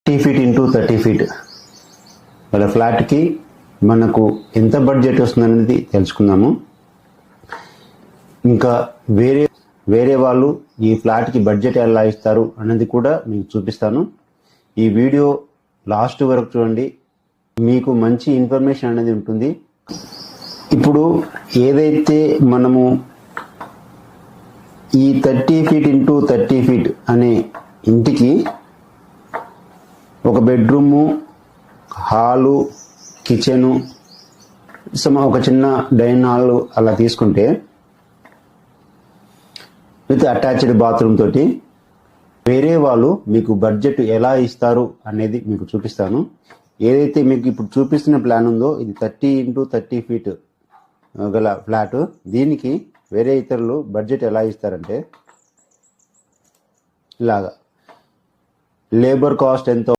30 feet into 30 feet వాళ్ళ ఫ్లాట్కి మనకు ఎంత బడ్జెట్ వస్తుందనేది తెలుసుకుందాము. ఇంకా వేరే వాళ్ళు ఈ ఫ్లాట్కి బడ్జెట్ ఎలా ఇస్తారు అనేది కూడా మీకు చూపిస్తాను. ఈ వీడియో లాస్ట్ వరకు చూడండి, మీకు మంచి ఇన్ఫర్మేషన్ అనేది ఉంటుంది. ఇప్పుడు ఏదైతే మనము ఈ 30 ఫీట్ ఇంటూ 30 ఫీట్ అనే ఇంటికి ఒక బెడ్రూము, హాలు, కిచెను, ఒక చిన్న డైనింగ్ హాల్ అలా తీసుకుంటే విత్ అటాచ్డ్ బాత్రూమ్ తోటి వేరే వాళ్ళు మీకు బడ్జెట్ ఎలా ఇస్తారు అనేది మీకు చూపిస్తాను. ఏదైతే మీకు ఇప్పుడు చూపిస్తున్న ప్లాన్ ఉందో ఇది 30 ఇంటూ 30 ఫీట్ గల ఫ్లాట్. దీనికి వేరే ఇతరులు బడ్జెట్ ఎలా ఇస్తారంటే ఇలాగా లేబర్ కాస్ట్ ఎంత